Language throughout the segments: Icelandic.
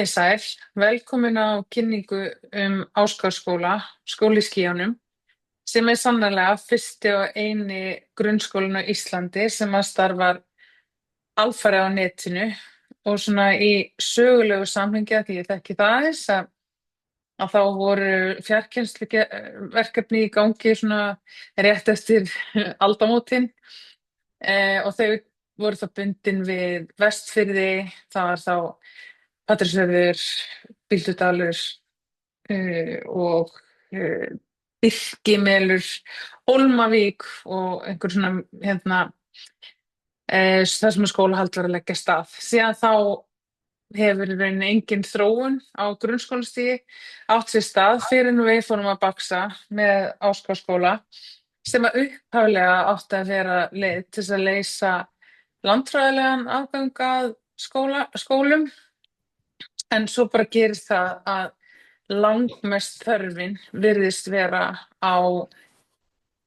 Komið þið sæl, velkomin á kynningu Ásgarðsskóla, skóli í Skýjunum, sem sannarlega fyrsti og eini grunnskólinn á Íslandi sem að starfar alfarið á netinu og svona í sögulegu samhengi að því ég þekki það aðeins að þá voru fjarkennsluverkefni í gangi svona rétt eftir aldamótin og þau voru þá bundin við Vestfirði, það var þá Patreksfjörður, Bíldudalur og Birkimelur, Hólmavík og einhver svona það sem skólahald var að leggja af stað. Síðan þá hefur í rauninni engin þróun á grunnskólastigi átt sér stað fyrir nú við fórum að baksa með Ásgarðsskóla sem að upphaflega átti að vera leið til þess að leysa landfræðilegan afgang að skólum. En svo bara gerist það að langmest þörfin virðist vera á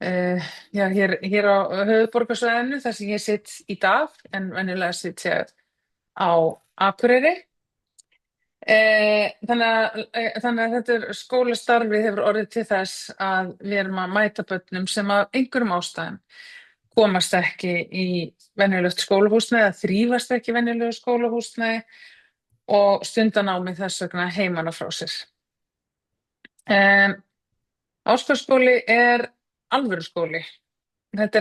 hér á höfuðborgarsvæðinu þar sem ég sitt í dag en venjulega sitt ég á Akureyri. Þannig að þetta skólastarfið hefur orðið til þess að við erum að mæta börnum sem af einhverjum ástæðum komast ekki í venjulegt skólahúsnæði eða þrífast ekki í venjulegu skólahúsnæði og stunda námið þess vegna heiman frá sér. Ásgarðsskóli er alvöru skóli. Þetta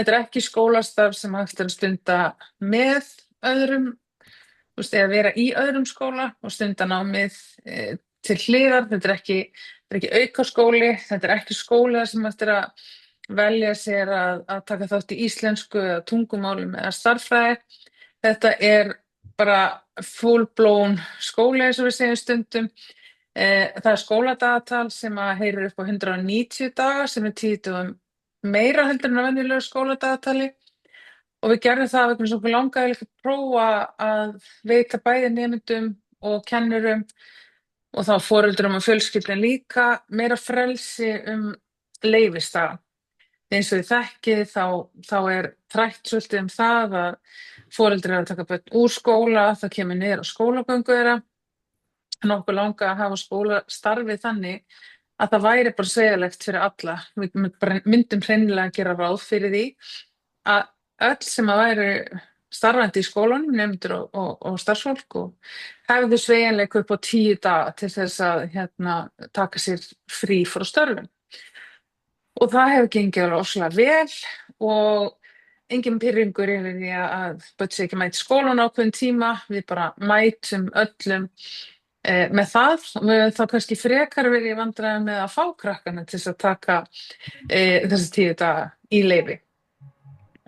er ekki skólastarf sem hægt er að stunda með öðrum, eða vera í öðrum skóla og stunda námið til hliðar. Þetta er ekki aukaskóli, þetta er ekki skóli sem hægt er að velja sér að taka þátt í íslensku eða tungumálum eða stærðfræði. Þetta er bara full-blown skóli eins og við segjum stundum. Það er skóladagatal sem að heyrir upp á 190 daga sem 10 dögum meira heldur en að venjulegu skóladagatali og við gerðum það vegna þess að okkur langaði líka að prófa að veita bæði nemendum og kennurum og þá foreldrum og fjölskyldum líka meira frelsi leyfisdaga. Eins og þið þekkið þá er þrætt svolítið það að foreldrar að taka börn úr skóla, það kemur niður á skólagöngu þeirra. En okkur langaði að hafa skólastarfið þannig að það væri bara sveigjanlegt fyrir alla. Við myndum hreinlega að gera ráð fyrir því að öll sem að væri starfandi í skólanum, nemendur og starfsfólk og hefðu sveigjanleika upp á 10 daga til þess að taka sér frí frá störfum. Og það hefur gengið alveg ofsalega vel og engin pirringur yfir því að börn sé ekki mæti skólan á ákveðinn tíma. Við bara mætum öllum með það og við höfum þá kannski frekar verið í vandræðum með að fá krakkana til þess að taka þessi 10 daga í leyfi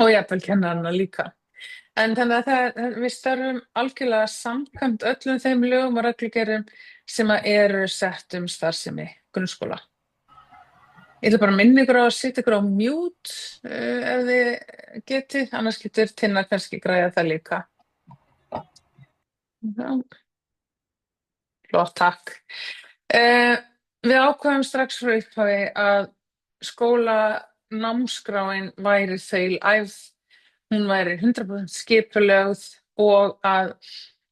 og jafnvel kennarana líka. En þannig að við starfum algjörlega samkvæmt öllum þeim lögum og reglugerðum sem eru sett starfsemi grunnskóla. Ég ætla bara að minna ykkur á að setja ykkur á mute ef þið getið, annars getur Tinna kannski græða það líka. Flott, takk. Við ákváðum strax frá upphafi að skólanámskráin væri þaulæfð, hún væri 100% skipulögð og að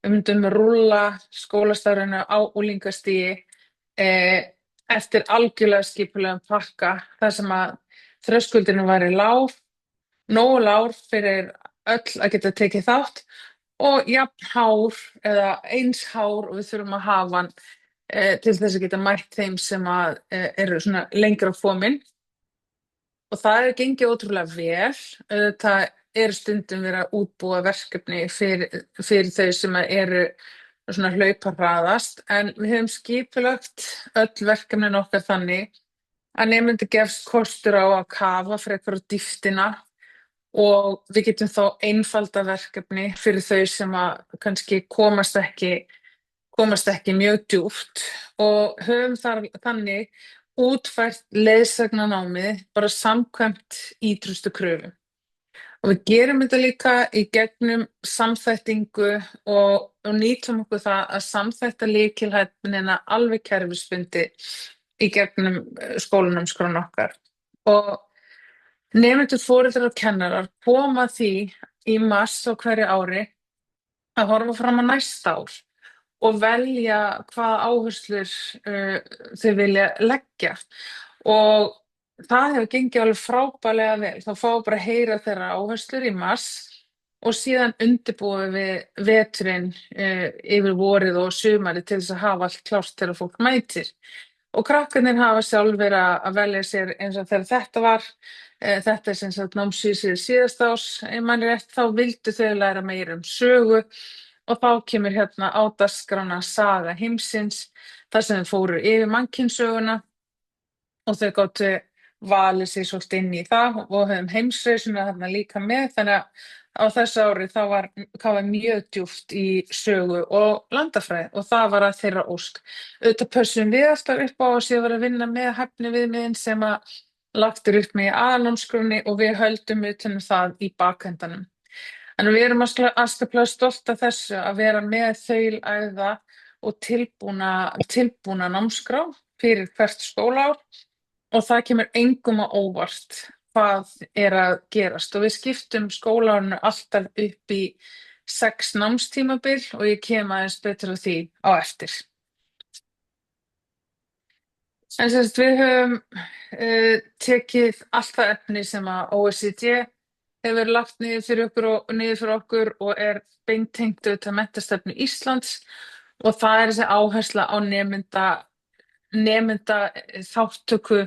við myndum rúlla skólastarfinu á unglingastigi eftir algjörlega skipulegum pakka þar sem að þröskuldinu væri nógu lágur fyrir öll að geta tekið þátt og jafn hár eða eins hár og við þurfum að hafa hann til þess að geta mætt þeim sem að eru svona lengra komin. Og það hefur gengið ótrúlega vel. Það eru stundum verið að útbúa verkefni fyrir þau sem eru svona hlauparhraðast, en við höfum skipulagt öll verkefnin okkar þannig að nemendur gefst kostur á að kafa frekar á dýptina og við getum þá einfalda verkefni fyrir þau sem að kannski komast ekki mjög djúpt og höfum þannig útfært leiðsagnanámið bara samkvæmt ýtrustu kröfum. Og við gerum þetta líka í gegnum samþættingu og nýtum okkur það að samþætta lykilhæfnina alveg kerfisbundi í gegnum skólanámskrána okkar. Og nemendur, foreldrar og kennarar koma því í mars á hverju ári að horfa fram á næsta ár og velja hvaða áherslur þau vilja leggja. Og það hefur gengið alveg frábærlega vel. Þá fáum við bara að heyra þeirra áherslur í mars og síðan undirbúum við veturinn yfir vorið og sumarið til þess að hafa allt klárt þegar fólk mætir. Og krakkarnir hafa sjálf verið að velja sér eins og þegar þetta var, þetta er sem sagt námsvísið síðasta árs, ef man rétt, þá vildu þau læra meira um sögu og þá kemur hérna á dagskrána Saga heimsins, þar sem þau fóru yfir mannkynssöguna og þau gátu valið sér svolítið inn í það og höfum heimsreisuna þarna líka með, þannig að á þessu ári þá var mjög djúpt í sögu og landafræði og það var að þeirra ósk. Auðvitað pössum við alltaf upp á að sé að vera að vinna með hæfniviðmiðin sem að lagt er upp með í aðalnámskránni og við höldum utan um það í bakendanum. En við erum afskaplega stolt af þessu að vera með þaulæfða og tilbúna námskrá fyrir hvert skólaár og það kemur engum á óvart hvað er að gerast. Og við skiptum skólaárinu alltaf upp í 6 námstímabil og ég kem aðeins betur á því á eftir. En sem sagt, við höfum tekið allt það efni sem að OECD hefur lagt niður fyrir okkur og er beintengt auðvitað menntastefnu Íslands og það er þessi áhersla á nemenda þátttöku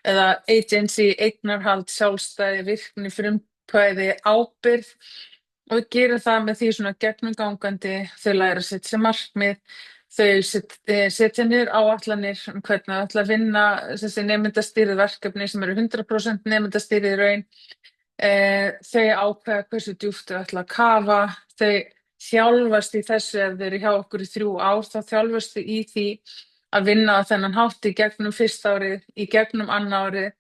eða agency, eignarhald, sjálfstæði, virkni, frumkvæði, ábyrgð og við gerum það með því svona gegnumgangandi, þau læra sitt sem markmið, þau setja niður áætlanir um hvernig þau ætla að vinna þessi nemendastýrið verkefni sem eru 100% nemendastýrið í raun. Þau ákveða hversu djúpt þau ætla að kafa, þau þjálfast í þessu ef þau eru hjá okkur í 3 ár, þá þjálfast þau í því að vinna á þennan hátt í gegnum fyrsta árið, í gegnum annað árið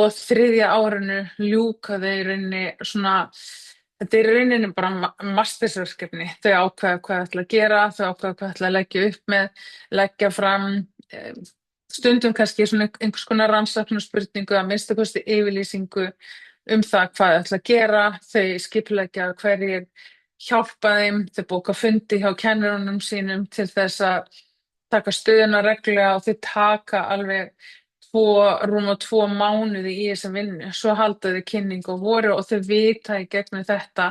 og þriðja árinu ljúka þau í rauninni svona, þetta er í rauninni bara mastersverkefni. Þau ákveða hvað þau ætla að gera, þau ákveða hvað þau ætla að leggja upp með, leggja fram, stundum kannski svona einhvers konar rannsóknarspurningu að minnsta kosti yfirlýsingu það hvað þau ætla að gera, þau skipuleggja hverjir hjálpa þeim, þau bóka fundi hjá kennurunum sínum til þess að taka stöðuna reglulega og þau taka alveg rúma 2 mánuði í þessa vinnu. Svo halda þau kynningu á voru og þau vita í gegnum þetta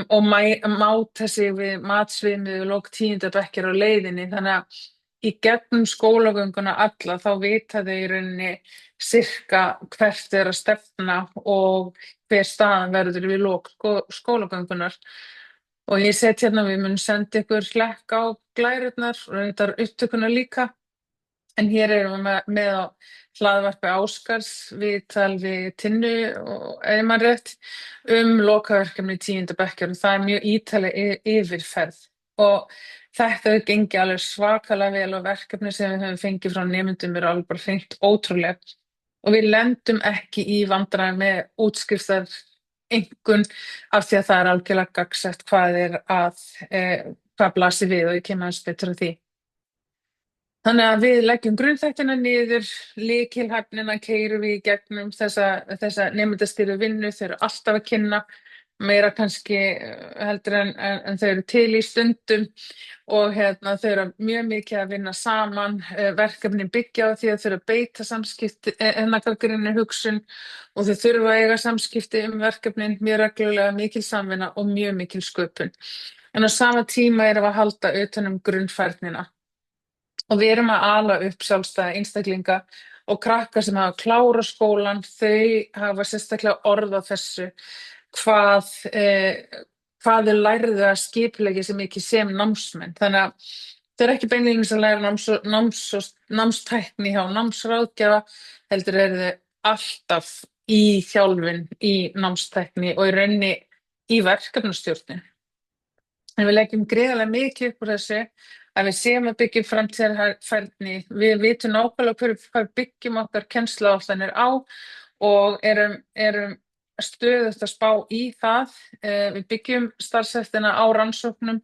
og máta sig við matsviðmið og lok 10. bekkjar á leiðinni. Þannig að í gegnum skólagönguna alla þá vita þau í rauninni sirka hvert þau eru að stefna og hver staðan verður við lok skólagöngunar. Og ég set hérna, við munum senda ykkur hlekk á glærurnar og þetta er upptökuna líka. En hér erum við með á hlaðvarpi Áskars viðtal við Tinnu og ef man rétt lokaverkefni 10. bekkjar og það er mjög ítarleg yfirferð. Og þetta hefur gengið alveg svakalega vel og verkefni sem við höfum fengið frá nemendum eru alveg bara hreint ótrúlega. Og við lendum ekki í vandræðum með útskriftar einkunn af því að það er algjörlega gagnsætt hvað blasir við og ég kem aðeins betur á því. Þannig að við leggjum grunnþættina niður, lykilhæfnina keyrum við í gegnum þessa nemendastýrðu vinnu, þau eru alltaf að kynna, meira kannski heldur en þau eru til í stundum og þau eru mjög mikið að vinna saman, verkefnin byggja á því að þau eru að beita samskipti, gagnrýni hugsun og þau þurfa að eiga samskipti verkefnin mjög reglulega, mikil samvinna og mjög mikil sköpun. En á sama tíma erum við að halda utan um grunnfærnina. Og við erum að ala upp sjálfstæða einstaklinga og krakkar sem hafa klárað skólann, þau hafa sérstaklega orð á þessu hvað þau lærðu að skipuleggja sig mikið sem námsmenn. Þannig að þau eru ekki beinlínis að læra námstækni hjá námsráðgjafa, heldur eru þau alltaf í þjálfun í námstækni og í rauninni í verkefnastjórnin. En við leggjum gríðarlega mikið upp úr þessu að við séum að byggjum framtíðarfærni. Við vitum nákvæmlega hvað byggjum okkar kennsluáætlanir á og erum stöðugt að spá í það. Við byggjum starfshættina á rannsóknum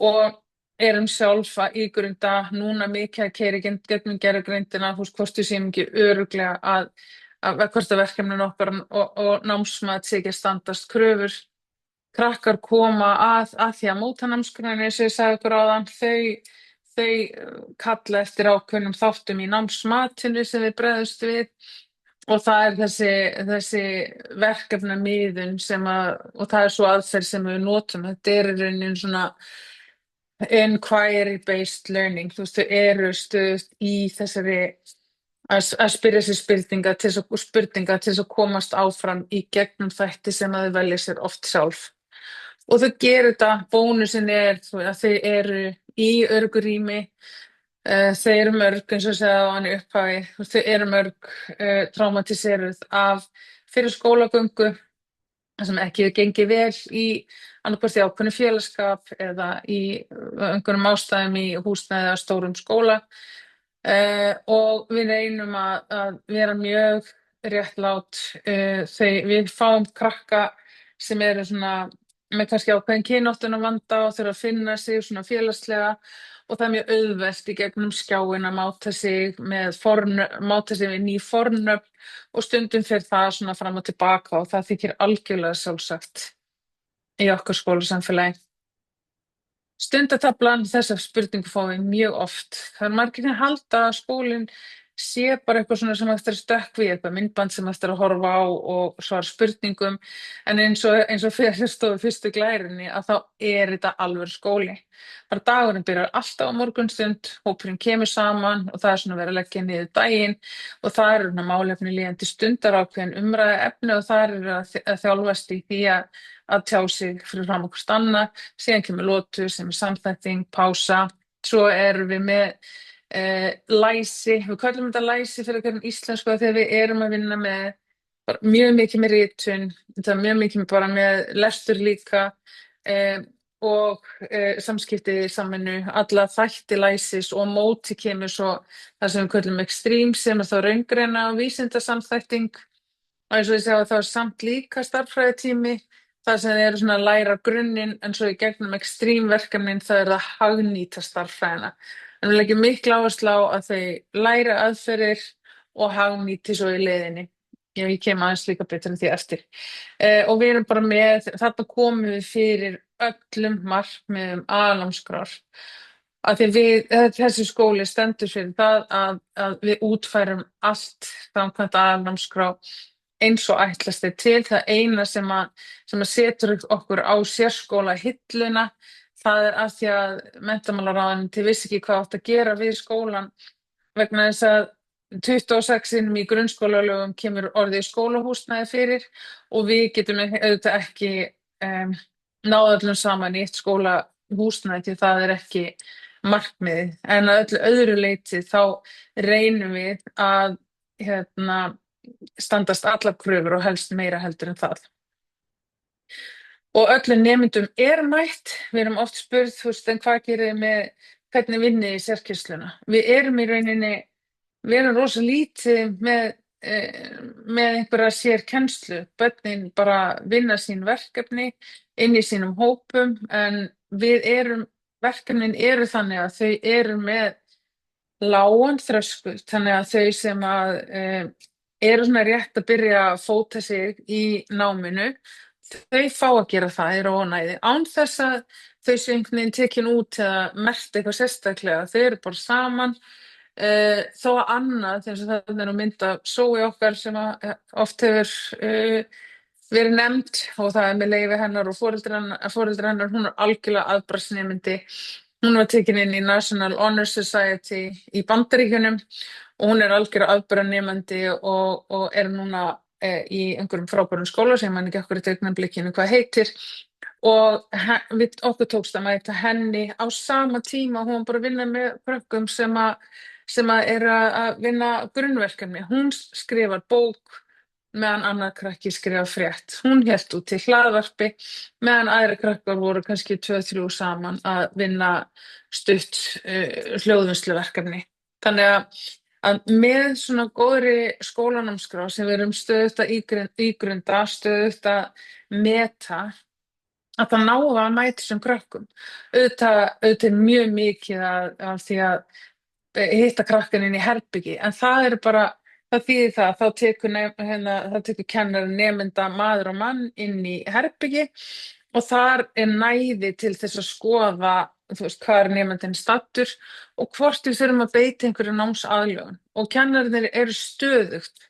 og erum sjálf að ígrunda núna mikið að keyra gegnum gerðargreindina, hvort við séum ekki örugglega að hvort að verkefnin okkar og námsmat sé ekki að standast kröfur. krakkar koma að því að mótanámsgrunni sem ég sagði ykkur áðan, þau kalla eftir ákveðnum þáttum í námsmatinu sem við bregðumst við og það er þessi verkefnamiðun og það er svo aðferð sem við notum. Þetta er í rauninni svona inquiry-based learning, þú veist, þau eru stöðugt í þessari að spyrja sér spurninga til þess að komast áfram í gegnum þætti sem að þau velja sér oft sjálf. Og þau gerir þetta, bónusin er þú veist, að þau eru í öruggu rými, þau eru mörg, eins og segja á hann í upphafi, þú veist, þau eru mörg traumatiseruð af fyrir skólagöngu, það sem ekki hefur gengið vel í annarkvort í ákveðnu félagskap eða í einhverjum ástæðum í húsnæði eða stórum skóla. Og við reynum að vera mjög réttlát. Við fáum krakka sem eru svona með kannski ákveðin kynáttunarvanda og þurfa að finna sig svona félagslega og það er mjög auðvelt í gegnum skjáin að máta sig við ný fornöfn og stundum fer það svona fram og tilbaka og það þykir algjörlega sjálfsagt í okkar skólasamfélagi. Stundataflan, þessa spurningu fáum við mjög oft. Það er margir sem halda að skólinn sé bara eitthvað svona sem eftir að stökkvi, eitthvað myndband sem eftir að horfa á og svara spurningum. En eins og fyrir stóðu fyrstu glærinni að þá er þetta alveg skóli. Þar dagurinn byrjar alltaf á morgunstund, hópurinn kemur saman og það er svona verið að leggja niður daginn og það eru málefni líðandi stundar ákveðin umræða efni og það eru að þjálfast í því að tjá sig fyrir fram okkur stanna, síðan kemur lotu sem er samþætting, pása, svo erum við með læsi, við kallum þetta læsi fyrir hverjum íslensku þegar við erum að vinna með mjög mikið með ritun, þetta er mjög mikið bara með lestur líka og samskipti, samvinnu, alla þætti læsis og á móti kemur svo það sem við kallum extreme sem er þá raungreina og vísindasamþætting og eins og ég segja þá er samt líka starffræðitími það sem þeir eru svona að læra grunninn en svo í gegnum extreme verkefnin það er að hagnýta starffræðina. En við leggjum mikla áherslu á að þau læra aðferðir og hagnýti svo í leiðinni. Ég kem aðeins líka betur en því eftir. Og við erum bara með, þarna komum við fyrir öllum markmiðum aðalnámskrár. Af því þessi skóli stendur fyrir það að við útfærum allt samkvæmt aðalnámskrá eins og ætlast er til. Það eina sem að setur okkur á sérskóla hilluna, það er að því að menntamálaráðuneytið vissi ekki hvað átt að gera við skólann vegna þess að 26 í grunnskólalögum kemur orðið skólahúsnæði fyrir og við getum auðvitað ekki náð öllum saman í eitt skólahúsnæði því það er ekki markmiðið. En að öllu öðru leyti þá reynum við að standast allar kröfur og helst meira heldur en það. Og öllum nemyndum er mætt. Við erum oft spurð, þú veist, en hvað gerir þið með, hvernig vinnið í sérkennsluna? Við erum í rauninni, við erum rosa lítið með einhverja sérkennslu. Börnin bara vinna sín verkefni inn í sínum hópum, en verkefnin eru þannig að þau eru með lágan þröskuld, þannig að þau sem að eru svona rétt að byrja að fóta sig í náminu, þau fá að gera það, eru ónæði, án þess að þau séu einhvern veginn tekin út eða merkt eitthvað sérstaklega, þau eru bara saman, þó að annað, eins og það er nú mynd af Sói okkar sem oft hefur verið nefnd og það er með leyfi hennar og foreldrar hennar, hún er algjörlega aðbragðsnemandi. Hún var tekin inn í National Honor Society í Bandaríkjunum og hún er algjörlega aðbragðsnemandi og er núna í einhverjum frábærum skóla sem man ekki okkur í augnablikinu hvað heitir og okkur tókst að mæta henni á sama tíma og hún bara vinna með krökkum sem er að vinna grunnverkefni. Hún skrifar bók meðan annar krakki skrifa frétt. Hún hélt út til hlaðvarpi meðan aðrir krakkar voru kannski 2-3 saman að vinna stutt hljóðvinnsluverkefni. Þannig að með svona góðri skólanámskrá sem við erum stöðugt að ígrunda, stöðugt að meta, að það ná að mæta þessum krökkum. Auðvitað er mjög mikið af því að hitta krakkan inn í herbyggi, en það er bara, það þýðir það, þá tekur kennarinn nemenda maður og mann inn í herbyggi og þar er næði til þess að skoða, þú veist, hvað er nemandinn stattur og hvort við þurfum að beita einhverju námsaðlögun. Og kennararnir eru stöðugt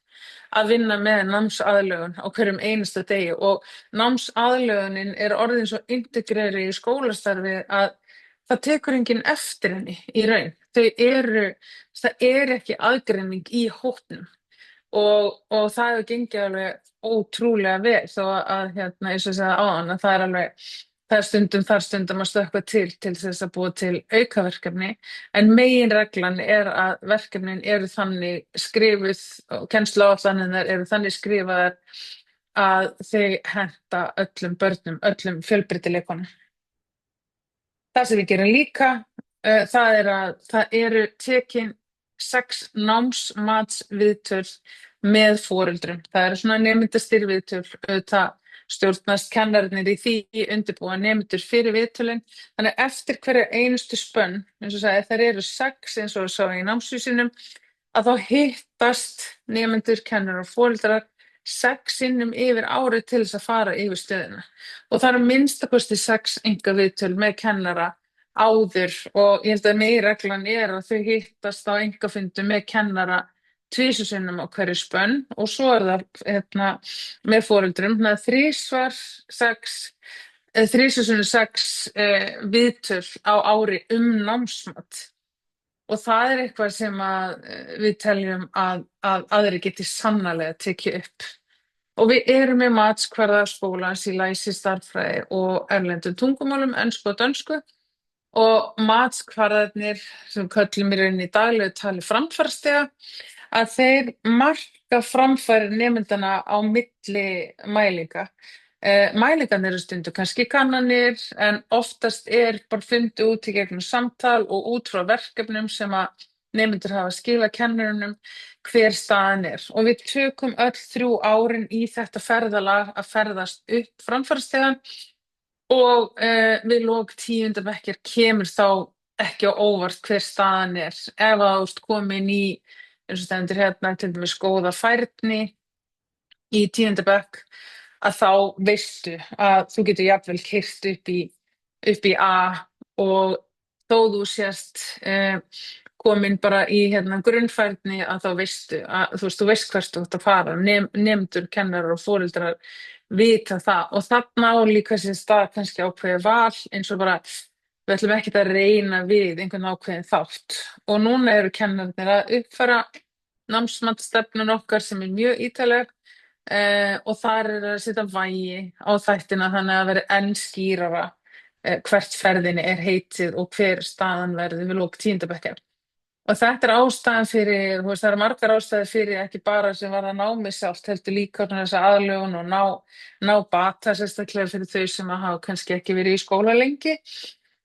að vinna með námsaðlögun á hverjum einasta degi og námsaðlögunin er orðin svo integreri í skólastarfi að það tekur enginn eftir henni í raun. Það er ekki aðgreining í hópnum. Og það hefur gengið alveg ótrúlega vel þó að eins og ég sagði áðan að það er alveg þar stundum að stökkva til þess að búa til aukaverkefni en meginreglan er að verkefnin eru þannig skrifuð og kennsluáætlanirnar eru þannig skrifaðar að þau henta öllum börnum, öllum fjölbreytileikunum. Það sem við gerum líka, það er að það eru tekin 6 námsmatsviðtöl með foreldrum. Það eru svona nemendastýrð viðtöl, auðvitað stjórnast kennararnir í því undirbúa nemendur fyrir viðtölin. Þannig að eftir hverja einustu spönn, eins og sagði, þær eru 6 eins og sá í námsvísinum, að þá hittast nemendur, kennarar og foreldrar 6 sinnum yfir árið til þess að fara yfir stöðuna. Og það eru að minnsta kosti 6 einkaviðtöl með kennara áður og ég held að meginreglan er að þau hittast á einkafundum með kennara 2 sinnum á hverju spönn og svo er það með foreldrum, þannig að 3 sinnum 6 viðtöl á ári námsmat. Og það er eitthvað sem við teljum að aðrir geti sannarlega tekið upp. Og við erum með matskvarða skólans í læsi, stærðfræði og erlendum tungumálum, ensku og dönsku. Og matskvarðarnir sem köllum í rauninni í daglegu tali framfærsstiga, að þeir marka framfæri nemendana á milli mælinga. Mælingarnir eru stundum kannski kannanir en oftast er bara fundið út í gegnum samtal og út frá verkefnum sem að nemendur hafa skilað kennurunum hver staðan er. Og við tökum öll 3 árin í þetta ferðalag að ferðast upp framfærsstigann og við lok 10. bekkjar kemur þá ekki á óvart hver staðan er. Ef að þú ert komin í, eins og stendur hérna, til dæmis góða færni í 10. bekk, að þá veistu að þú getur jafnvel keyrt upp í A og þó þú sést komin bara í grunnfærni að þá veistu að þú veist hvert þú ert að fara. Nemendur, kennarar og foreldrar vita það og þarna á líka sér stað kannski ákveðið val eins og bara við ætlum ekkert að reyna við einhvern ákveðin þátt. Og núna eru kennararnir að uppfæra námsmatsstefnun okkar sem er mjög ítarleg. Og þar er að setja vægi á þættina þannig að vera enn skýrara hvert ferðinni er heitið og hver staðan verður við lok 10. bekkjar. Og þetta er ástæðan fyrir, þú veist, það eru margar ástæður fyrir ekki bara sem var að námi sjálft, heldur líka þessa aðlögun og ná bata sérstaklega fyrir þau sem hafa kannski ekki verið í skóla lengi.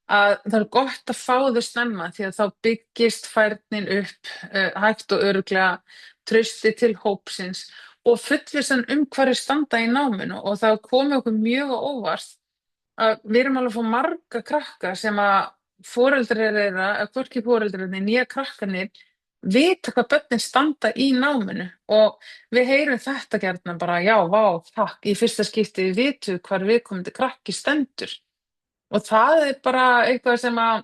Að það er gott að fá þau snemma því að þá byggist færnin upp hægt og örugglega trausti til hópsins og fullvissan hverju standa í náminu og það komi okkur mjög á óvart að við erum alveg að fá marga krakka sem að foreldrar þeirra, hvorki foreldrarnir nýja krakkarnir vita hvað börnin standa í náminu og við heyrum þetta gjarnan bara já, vá, takk, í fyrsta skipti við vitum hvar viðkomandi krakki stendur og það er bara eitthvað sem að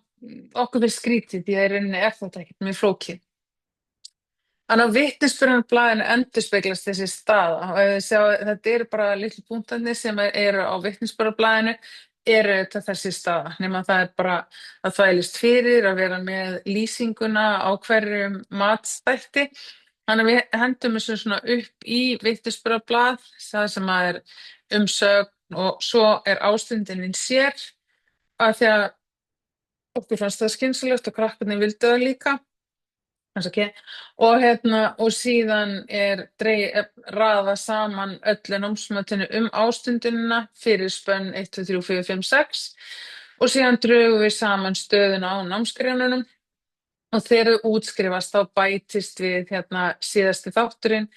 okkur finnst skrítið því að í rauninni er þetta ekkert mjög flókið. Þannig á vitnisburðarblaðinu endurspeglast þessi staða og ef þið sjá þetta eru bara litlu punktarnir sem eru á vitnisburðarblaðinu eru þetta þessi staða nema það er bara að þvælist fyrir að vera með lýsinguna á hverjum matstætti. Þannig að við hendum þessu svona upp í vitnisburðarblað, það sem að er umsögn og svo er ástundinin sér að því að okkur fannst það skynsamlegt og krakkarnir vildu það líka. Okay. Og síðan er raða saman öllu námsmatinu ástundunina fyrir spönn 1, 2, 3, 4, 5, 6 og síðan drögum við saman stöðuna á námsgreinunum og þegar þau útskrifast þá bætist við síðasti þátturinn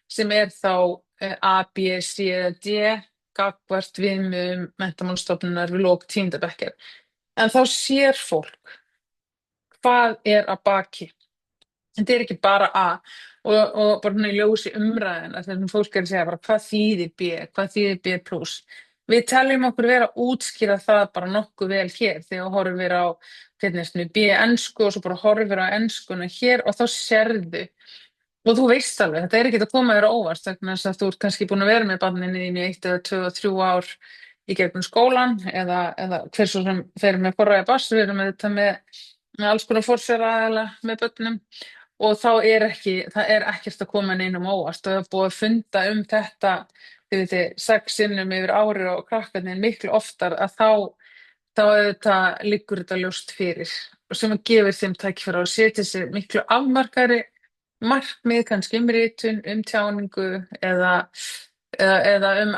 sem er þá A, B, C, D gagnvart viðmiðum Menntamálastofnunar við lok 10. bekkjar. En þá sér fólk hvað er að baki. Þetta er ekki bara A og bara í ljósi umræðina þegar fólk er að segja bara hvað þýðir B, hvað þýðir B+. Við teljum okkur vera að útskýra það bara nokkuð vel hér þegar þú horfir á hvernig sem við býja ensku og svo bara horfir á enskuna hér og þá sérðu og þú veist alveg, þetta er ekki að koma þér á óvart vegna þess að þú ert kannski búin að vera með barninu þínu í 1 eða 2 eða 3 ár í gegnum skólan eða hver svo sem fer með forræði barns, við erum með þetta með alls konar forsjaraðila með börnum og þá er ekki, það er ekkert að koma neinum á óvart og það er búið að funda um þetta, þið veitir, 6 sinnum yfir ári og krakkarnir miklu oftar að þá auðvitað liggur þetta ljóst fyrir og sem að gefur þeim tækifæri á að setja sér miklu afmarkari markmið, kannski um ritun, um tjáningu eða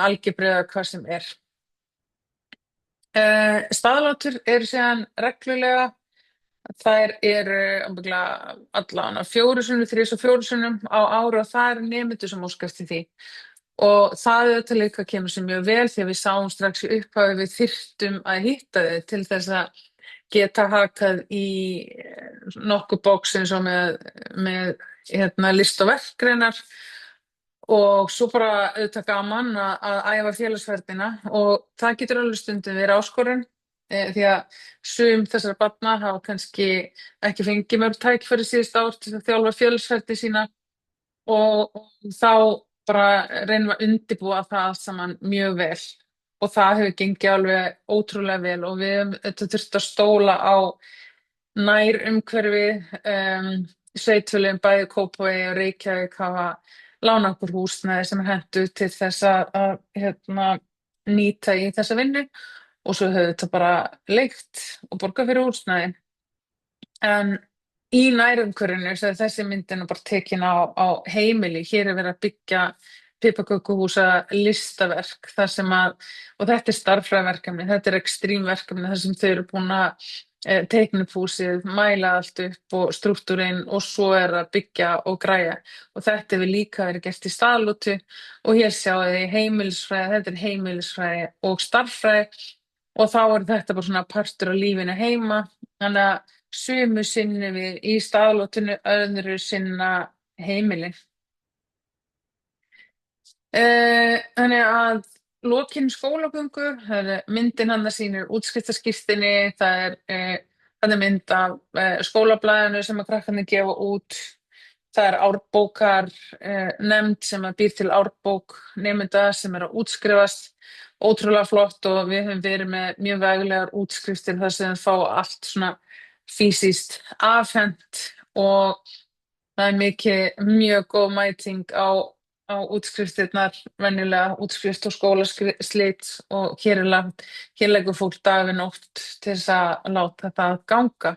algebru eða hvað sem er. Staðlátur eru síðan reglulega, þær eru ábyggilega allan að 4 sinnum, 3 og 4 sinnum á ári og það eru nemendur sem óska eftir því. Og það auðvitað líka kemur sér mjög vel því að við sáum strax í upphafi við þyrftum að hitta þau til þess að geta hakað í nokkuð bóks eins og með list og verkgreinar og svo bara auðvitað gaman að æfa félagsfærnina og það getur alveg stundum verið áskorun því að sum þessara barna hafa kannski ekki fengið mörg tækifæri síðust ár til að þjálfa félagsfærni sína og þá bara reynum að undirbúa það allt saman mjög vel og það hefur gengið alveg ótrúlega vel og við höfum auðvitað þurft að stóla á nær umhverfi sveitarfélögin bæði Kópavogi og Reykjavík hafa lánað okkur húsnæði sem er hentugt til þess að nýta í þessa vinnu og svo höfum þetta bara leigt og borgað fyrir húsnæði. En í nærumhverfinu svo er þessi myndin bara tekin á heimili. Hér er verið að byggja piparkökuhúsa listaverk þar sem og þetta er starffræðiverkefni, þetta er extreme-verkefni þar sem þau eru búin að teikna upp húsið, mæla allt upp og strúktúrinn og svo er að byggja og græja. Og þetta hefur líka verið gert í staðlótu og hér sjáu þið heimilisfræði, þetta er heimilisfræði og starffræði og þá er þetta bara svona partur af lífinu heima. Þannig að sumu sinnum við í staðlótinu, öðru sinna heimili. Þannig að lokin skólagöngu, það er myndin hann sýnir útskriftarskírteini, það er mynd af skólablaðinu sem að krakkarnir gefa út, það er árbókar nefnd sem að býr til árbók nemenda sem er að útskrifast, ótrúlega flott og við höfum verið með mjög veglegar útskriftir þar sem fá allt svona fysiskt afhent og það er mjög góð mæting á útskriftirnar, venjulega útskrift og skólaslit og hér leggur fólk dag við nótt til þess að láta það ganga.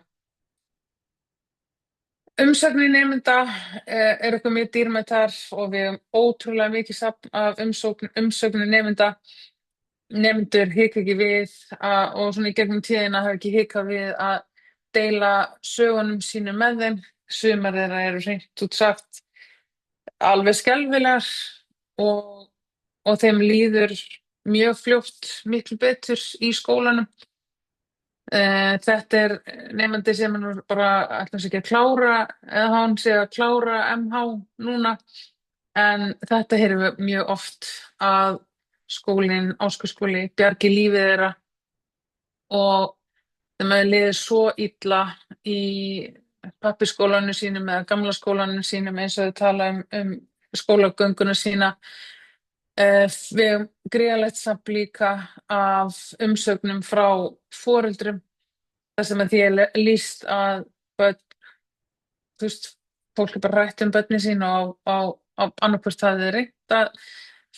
Umsagnir nemenda er eitthvað mjög dýrmætar og við höfum ótrúlega mikið safn af umsögnir nemenda. Nemendur hika ekki við og svona í gegnum tíðina hafa ekki hikað við að deila sögunum sínum með þeim. Sumar þeirra eru hreint út sagt alveg skelfilegar og þeim líður mjög fljótt miklu betur í skólanum. Þetta er nemandi sem er nú bara ætlar sig ekki að klára eða hann sé að klára MH núna en þetta heyrðum við mjög oft að skólinn, Ásgarðsskóli, bjargi lífið þeirra og þeim hefur liðið svo illa í pappísskólanum sínum eða gamla skólanum sínum eins og þau tala um skólagönguna sína. Við höfum gríðarlegt safn líka af umsögnum frá foreldrum þar sem að því er lýst að börn, þú veist, fólk er bara rætt börnin sín og á annarkvort það er reynt að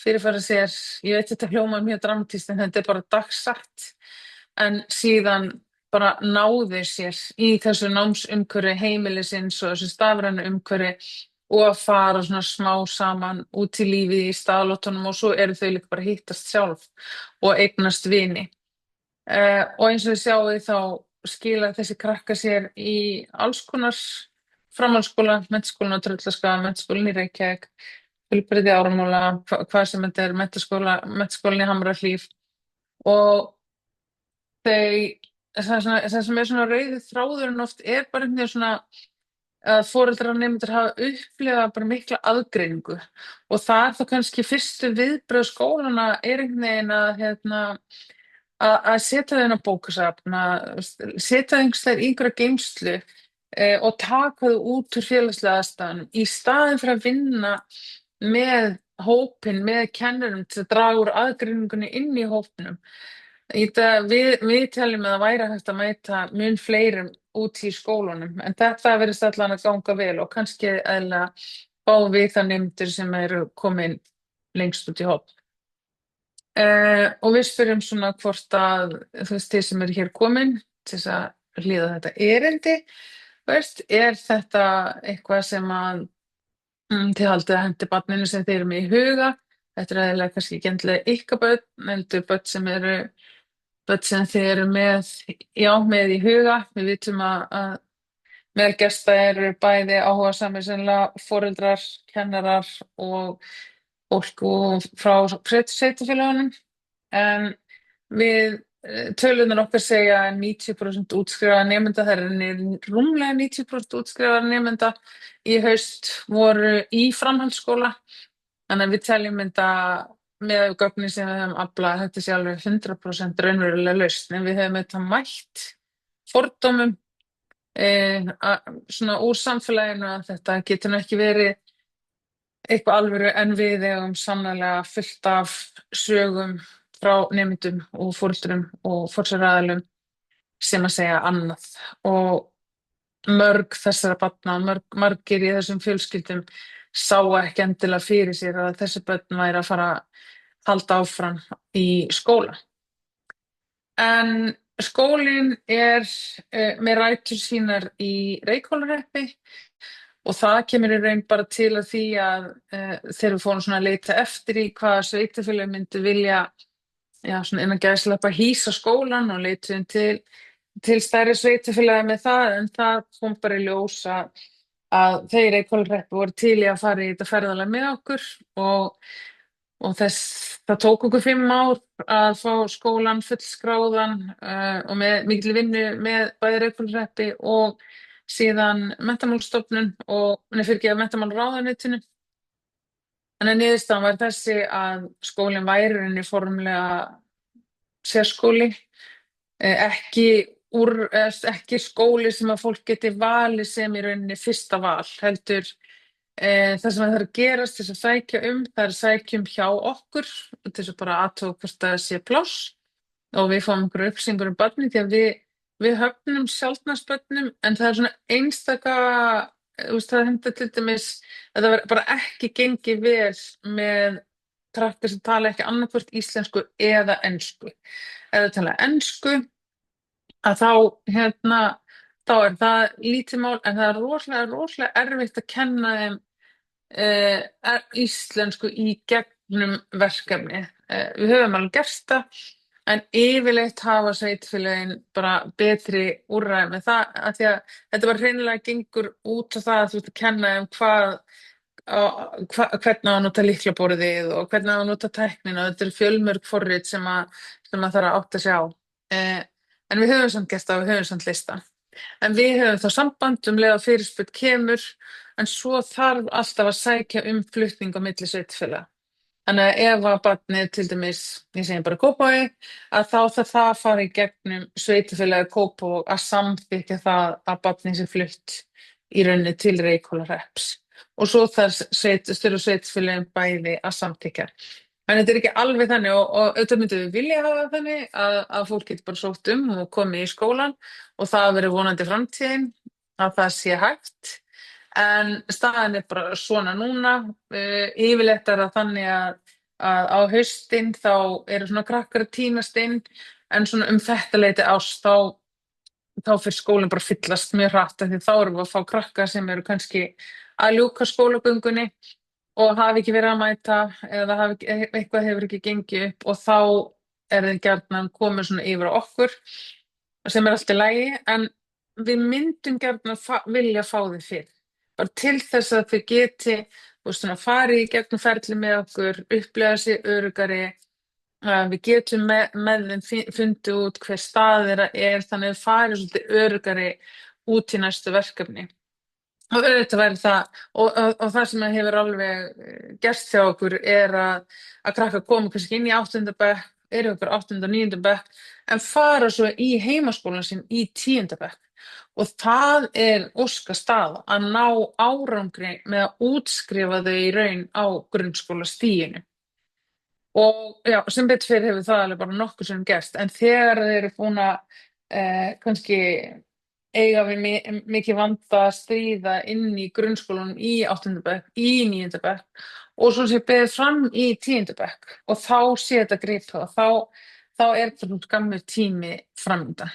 fyrirfæra sér, ég veit þetta hljómar mjög dramatískt en þetta er bara dagsatt en síðan bara náðu sér í þessu námsumhverfi heimilisins og þessu stafrænu umhverfi og að fara svona smá saman út í lífið í staðlótunum og svo eru þau líka bara að hittast sjálf og eignast vini. Og eins og þið sjáu þá skila þessi krakka sér í alls konar framhaldsskóla, menntaskólann á Tröllaskaga, menntaskólann í Reykjavík, Fjölbraut í Ármúla, hvað sem þetta er, menntaskólann í Hamrahlíð og það sem er svona rauði þráðurinn oft er bara einhvern veginn svona að foreldrar og nemendur hafa upplifað bara mikla aðgreiningu og það er þá kannski fyrstu viðbrögð skólana er einhvern veginn að að setja þau inn á bókasafn, að setja þau einhvers staðar í einhverja geymslu og taka þau út úr félagslega aðstæðanum í staðin fyrir að vinna með hópinn, með kennurum til að draga úr aðgreiningunni inn í hópnum. Við teljum að það væri hægt að mæta mun fleirum út í skólunum, en þetta verðist allan að ganga vel og kannski eðla fá við það nemendur sem eru komin lengst út í hóp. Og við spyrjum svona hvort að þú veist þið sem eru hér komin til þess að hlýða þetta erindi, veist, er þetta eitthvað sem að þið haldið að hendi barninu sem þið eru með í huga? Þetta er eðlilega kannski ekki endilega ykkar börn, heldur börn sem þið eru með, já, með í huga. Við vitum að meðal gesta eru bæði áhugasamir sennilega foreldrar, kennarar og fólk og frá sveitarfélögunum. En við tölunar okkar segja að 90% útskrifaða nemenda, það er rúmlega 90% útskrifaða nemenda í haust voru í framhaldsskóla. Þannig að við teljum þetta með gögnin sem við höfum aflað, þetta sé alveg 100% raunverulega lausn, en við höfum þetta mætt fordómum svona úr samfélaginu að þetta getur nú ekki verið eitthvað alvöru, en við eigum sannarlega fullt af sögum frá nemendum og foreldrum og forsjárraðilum sem að segja annað. Og mörg þessara barna, margir í þessum fjölskyldum sá ekki endilega fyrir sér að þessi börn væri að fara að halda áfram í skóla. En skólinn er með rætur sínar í Reykhólahreppi og það kemur í raun bara til að því að þegar við fórum svona að leita eftir í hvaða sveitarfélög myndu vilja, já, svona innan gæsalappa hýsa skólann og leituðum til stærri sveitarfélaga með það, en það kom bara í ljós að þeir í Reykhólahreppi voru til í að fara í þetta ferðalag með okkur og það tók okkur 5 ár að fá skólann fullskráðan og með mikil vinnu með bæði Reykhólahreppi og síðan Menntamálastofnun og Menntamálaráðuneytinu. Þannig að niðurstaðan var þessi að skólinn væri í rauninni formlega sérskóli, ekki skóli sem að fólk geti valið sem í rauninni fyrsta val, heldur það sem það er að gerast til þess að sækja það er að sækja hjá okkur til þess að bara athuga hvort það sé pláss og við fáum einhverjar upplýsingar um börnin því að við höfnum sjaldnast börnum, en það er svona einstaka, það hendur til dæmis að það bara ekki gengi vel með krakkar sem tala ekki annarkvort íslensku eða ensku. Ef það tala ensku að þá er það lítið mál, en það er rosalega erfitt að kenna þeim íslensku í gegnum verkefni. Við höfum alveg gert það, en yfirleitt hafa sveitarfélögin bara betri úrræði með það, af því að þetta bara hreinlega gengur út á það að þú ert að kenna þeim hvernig á að nota lyklaborðið og hvernig á að nota tæknina. Þetta er fjölmörg forrit sem að þarf að átta sig á. En við höfum samt gert það og við höfum samt lista. En við höfum þá samband leið að fyrirspurn kemur, en svo þarf alltaf að sækja flutning á milli sveitarfélaga. Þannig að ef að barnið til dæmis, ég segi bara Kópavogi, að þá þarf það að fara í gegnum sveitarfélagið Kópavog að samþykkja það að barnið sé flutt í rauninni til Reykhólahrepps. Og svo þarf sveitarfélagið bæði að samþykkja. En þetta er ekki alveg þannig og auðvitað myndum við vilja hafa þannig að fólk getur bara sótt og komið í skólann og það verður vonandi framtíðin að það sé hægt. En staðan er bara svona núna. Yfirleitt er það þannig að á haustin þá eru svona krakkar að tínast inn, en svona þetta leyti árs þá fyrir skólinn bara fyllast mjög hratt, því þá erum við að fá krakkar sem eru kannski að ljúka skólagöngunni og hafi ekki verið að mæta eða eitthvað hefur ekki gengið upp og þá er þeir gjarnan komið svona yfir á okkur sem er allt í lagi, en við myndum gjarnan vilja fá þið fyrr. Bara til þess að þau geti farið í gegnum ferli með okkur, upplega sig öruggari, við getum með þeim fundið út hver stað þeirra er, þannig að við farið svolítið öruggari út í næstu verkefni. Og auðvitað væri það, og það sem hefur alveg gerst hjá okkur er að krakkar koma kannski inn í áttunda bekk, eru okkur áttunda og níunda bekk, en fara svo í heimaskólan sinn í tíunda bekk. Og það er óska staða að ná árangri með að útskrifa þau í raun á grunnskólastiginu. Og já, sem betur fyrir hefur það alveg bara nokkur sem gerst, en þegar þeir eru búin að kannski eiga við mikið vanda að stríða inn í grunnskólanum í áttunda bekk, í níunda bekk og svo sé beðið fram í tíunda bekk og þá sé þetta gripa og þá er þetta skammur tími framöndan.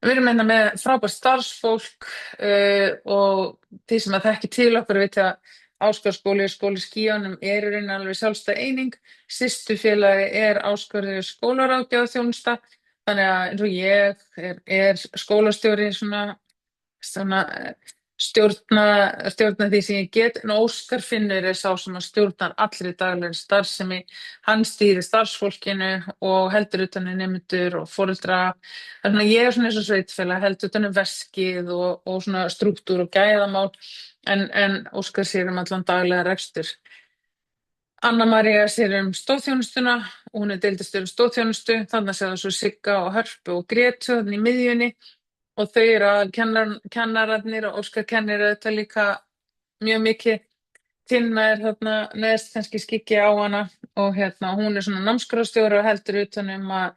Við erum hérna með frábært starfsfólk og því sem að þekki til okkur veit að Ásgarðsskóli og skóli Skíunum er í rauninni alveg sjálfstæð eining. Systurfélagi er Ásgarður skólaráðgjafarþjónusta þannig að eins og ég er skólastjóri svona stjórna því sem ég get en Óskar Finnur er sá sem að stjórnar allri daglegri starfsemi. Hann stýrir starfsfólkinu og heldur utan um nemendur og foreldra. Þannig að ég er svona eins og sveitfélag heldur utan um veskið og svona strúktúr og gæðamál en Óskar sér um allan daglega rekstur. Anna María sér um stoðþjónustuna og hún er deildarstjóri stoðþjónustu, þannig að sér það svo Sigga og Hörpu og Grétu þannig í miðjunni og þau eru að kennararnir og Óskar kennir þetta líka mjög mikið. Tinna er þarna neðst kannski skikki á hana og hún er svona námskrárstjóri og heldur utan um að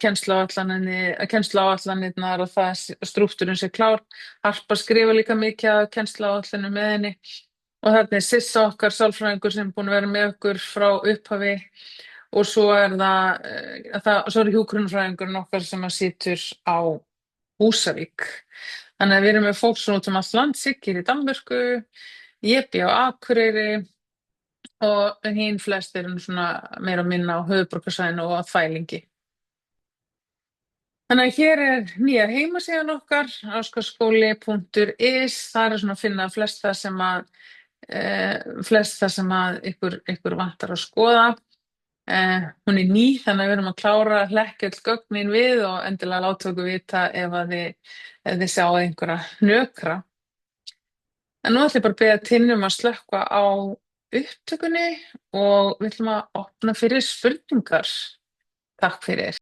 kennsluáætlanirnar og það strúktúrinn sé klár. Harpa skrifa líka mikið af kennsluáætlunum með henni og þarna er Sissa okkar sálfræðingur sem er búin að vera með okkur frá upphafi og svo er svo er hjúkrunarfræðingurinn okkar sem að situr á Húsavík. Þannig að við erum með fólk svona út um allt land, Siggi í Danmörku, ég bý á Akureyri og hinn flest eru svona meira að minna á höfuðborgarsvæðinu og á Þvælingi. Þannig að hér er nýja heimasíðan okkar, ásgarðsskóli.is, það er svona að finna flest það sem að ykkur vantar að skoða. Hún er ný þannig að við erum að klára að hlekkja öll gögnin við og endilega láta okkur vita ef þið sjáu einhverja hnökra. En nú ætlum ég bara að biðja Tinnu að slökkva á upptökunni og við ætlum að opna fyrir spurningar. Takk fyrir.